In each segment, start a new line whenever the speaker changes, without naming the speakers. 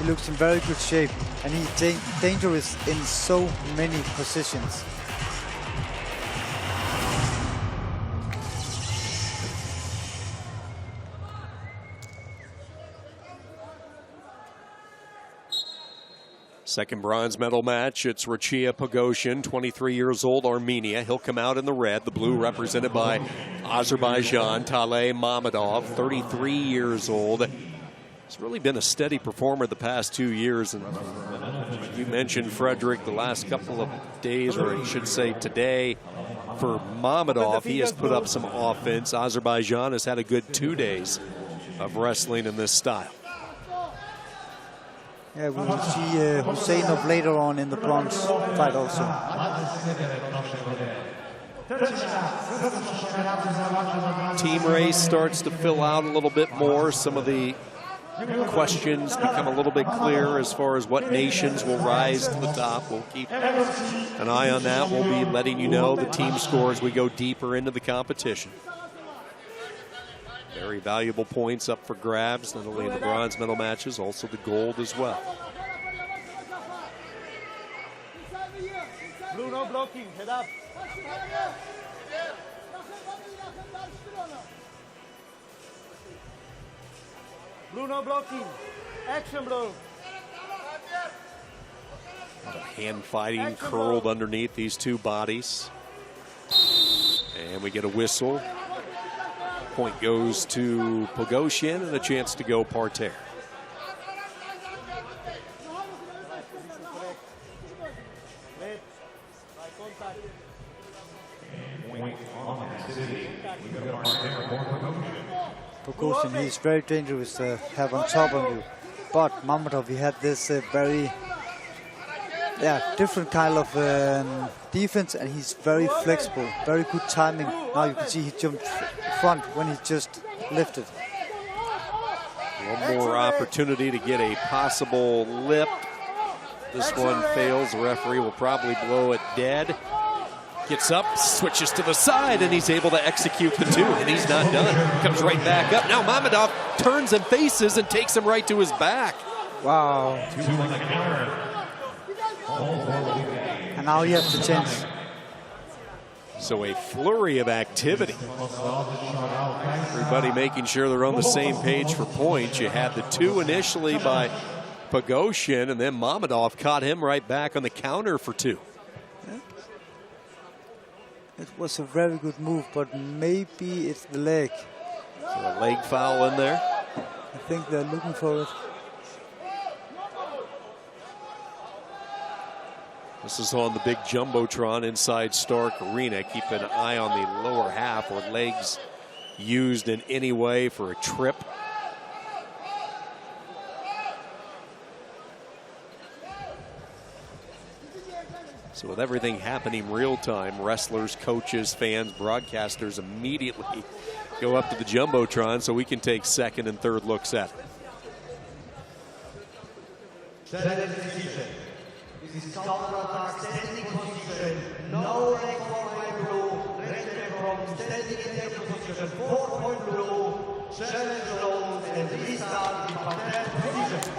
He looks in very good shape, and he's dangerous in so many positions.
Second bronze medal match. It's Hrachya POGHOSYAN, 23 years old, Armenia. He'll come out in the red. The blue represented by Azerbaijan. Taleh MAMMADOV, 33 years old. He's really been a steady performer the past 2 years. And you mentioned, Frederick, the last couple of days, or I should say today, for MAMMADOV, he has put up some offense. Azerbaijan has had a good 2 days of wrestling in this style.
Yeah, we will see Husseinov later on in the bronze fight also.
Team race starts to fill out a little bit more. Some of the questions become a little bit clearer as far as what nations will rise to the top. We'll keep an eye on that. We'll be letting you know the team score as we go deeper into the competition. Very valuable points up for grabs, not only in the bronze medal matches, also the gold as well.
Blue, no blocking, head up. Blue, no blocking. Action, blue.
Hand fighting curled underneath these two bodies. And we get a whistle. Point goes to POGHOSYAN and a chance to go parterre.
POGHOSYAN, he's very dangerous to have on top of you. But MAMMADOV, he had this very different kind of defense, and he's very flexible, very good timing. Now you can see he jumped front when he just lifted.
One more opportunity to get a possible lift. This one fails. The referee will probably blow it dead. Gets up, switches to the side, and he's able to execute the two, and he's not done. Comes right back up. Now MAMMADOV turns and faces and takes him right to his back.
Wow. And now he has the chance.
So a flurry of activity. Everybody making sure they're on the same page for points. You had the two initially by POGHOSYAN, and then MAMMADOV caught him right back on the counter for two.
It was a very good move, but maybe it's the leg.
So a leg foul in there.
I think they're looking for it.
This is on the big Jumbotron inside Stark Arena. Keep an eye on the lower half or legs used in any way for a trip. So with everything happening real time, wrestlers, coaches, fans, broadcasters immediately go up to the Jumbotron so we can take second and third looks at it.
This is counter-attack, standing position, no leg for blue, red from standing in their position, 4-point blue, challenge zones, and restart in parterre position.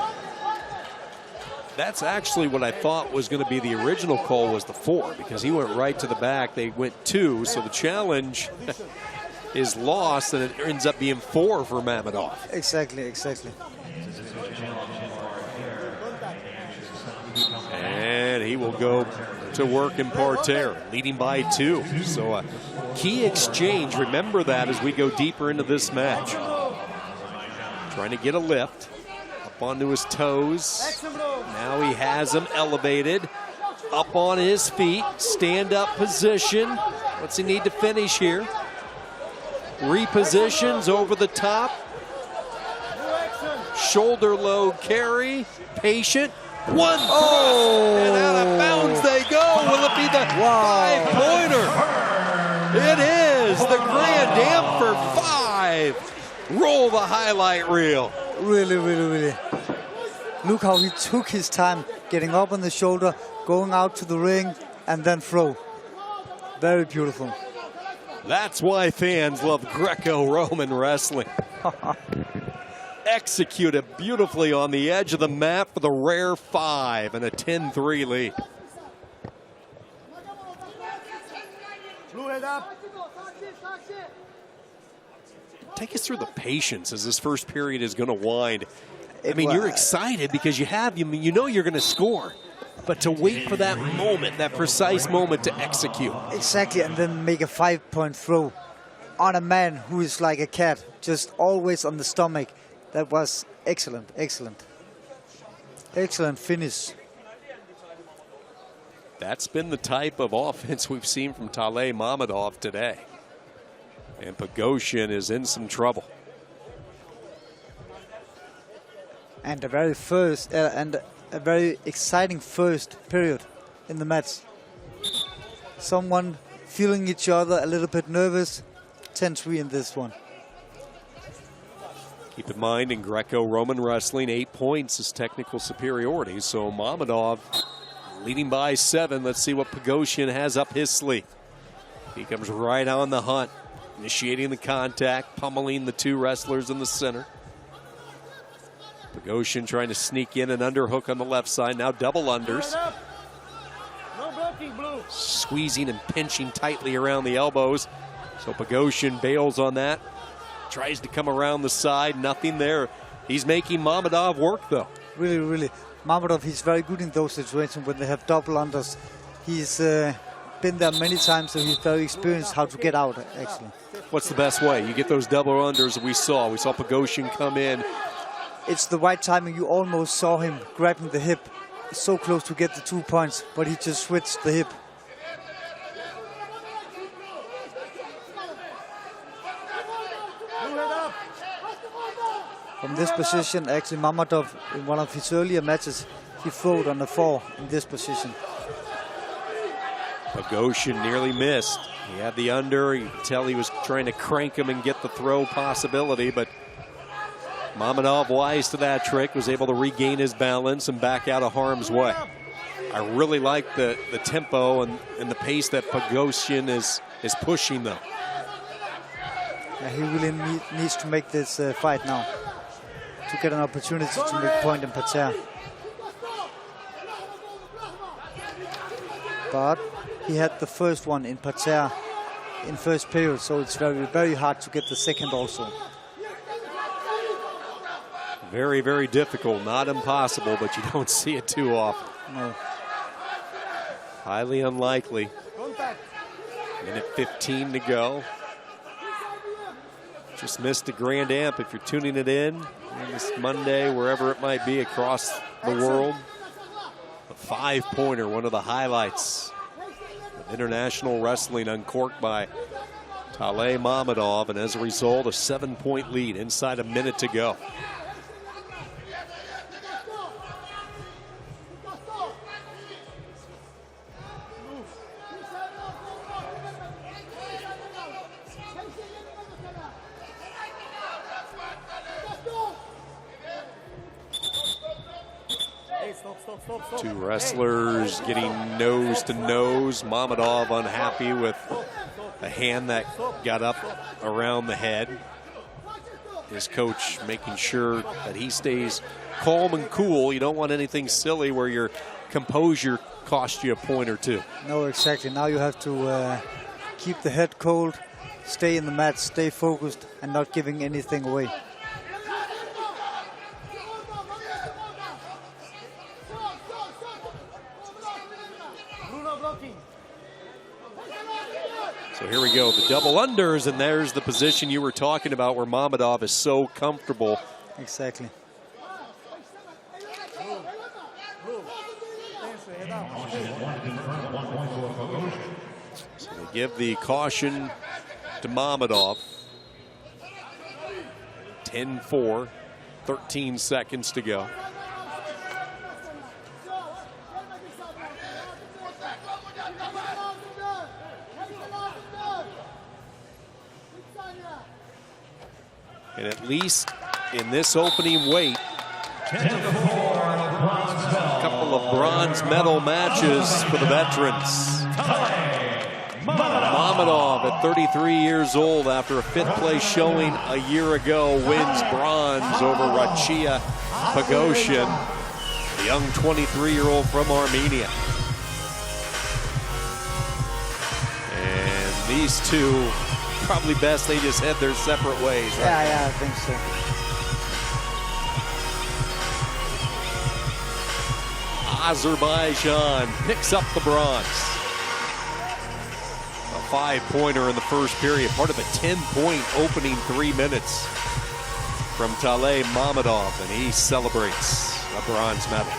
That's actually what I thought was going to be the original call, was the 4, because he went right to the back. They went 2, so the challenge is lost, and it ends up being 4 for MAMMADOV.
Exactly.
And he will go to work in parterre, leading by 2. So a key exchange. Remember that as we go deeper into this match. Trying to get a lift. Up onto his toes. Now he has him elevated. Up on his feet. Stand-up position. What's he need to finish here? Repositions over the top. Shoulder load carry. Patient. One thrust, and out of bounds they go. Will it be the 5-pointer? It is the Grand Am for 5. Roll the highlight reel.
Really. Look how he took his time getting up on the shoulder, going out to the ring, and then throw. Very beautiful.
That's why fans love Greco-Roman wrestling. executed beautifully on the edge of the mat for the rare 5 and a 10-3 lead.
Blue head up.
Take us through the patience as this first period is going to wind. I mean, you're excited because you know you're going to score, but to wait for that moment, that precise moment to execute.
Exactly, and then make a 5-point throw on a man who is like a cat, just always on the stomach. That was excellent, excellent. Excellent finish.
That's been the type of offense we've seen from Taleh MAMMADOV today. And POGHOSYAN is in some trouble.
And a very exciting first period in the match. Someone feeling each other a little bit nervous. 10-3 in this one.
Keep in mind, in greco-roman wrestling, 8 points is technical superiority. So MAMMADOV leading by 7. Let's see what POGHOSYAN has up his sleeve. He comes right on the hunt, initiating the contact, pummeling the 2 wrestlers in the center. POGHOSYAN trying to sneak in an underhook on the left side. Now double unders.
No blocking, Blue.
Squeezing and pinching tightly around the elbows. So POGHOSYAN bails on that. Tries to come around the side. Nothing there. He's making MAMMADOV work, though.
Really, really. MAMMADOV, he's very good in those situations when they have double unders. He's been there many times, so he's very experienced how to get out, actually.
What's the best way? You get those double unders that we saw. We saw POGHOSYAN come in.
It's the right timing. You almost saw him grabbing the hip. So close to get the 2 points, but he just switched the hip. From this position, actually, MAMMADOV, in one of his earlier matches, he throwed on the 4 in this position.
POGHOSYAN nearly missed. He had the under. You could tell he was trying to crank him and get the throw possibility, but MAMMADOV, wise to that trick, was able to regain his balance and back out of harm's way. I really like the tempo and the pace that POGHOSYAN is pushing, though.
Yeah, he really needs to make this fight now to get an opportunity to make point in parterre. But he had the first one in parterre in first period, so it's very, very hard to get the second also.
Very, very difficult. Not impossible, but you don't see it too often.
No.
Highly unlikely. Minute 15 to go. Just missed a grand amp if you're tuning it in on this Monday, wherever it might be across the world. A 5-pointer, one of the highlights of international wrestling, uncorked by Taleh MAMMADOV, and as a result, a 7-point lead inside a minute to go. Two wrestlers getting nose to nose. MAMMADOV unhappy with a hand that got up around the head. His coach making sure that he stays calm and cool. You don't want anything silly where your composure costs you a point or two.
No, exactly. Now you have to keep the head cold, stay in the match, stay focused, and not giving anything away.
So here we go, the double unders, and there's the position you were talking about where MAMMADOV is so comfortable.
Exactly.
So they give the caution to MAMMADOV. 10-4, 13 seconds to go. And at least in this opening weight, a couple of bronze medal matches for the veterans. MAMMADOV at 33 years old after a 5th place showing a year ago wins bronze over Hrachya POGHOSYAN, the young 23-year-old from Armenia. And these two, probably best they just head their separate ways. Right?
Yeah, I think so.
Azerbaijan picks up the bronze. A 5-pointer in the first period, part of a 10-point opening 3 minutes from Taleh MAMMADOV, and he celebrates a bronze medal.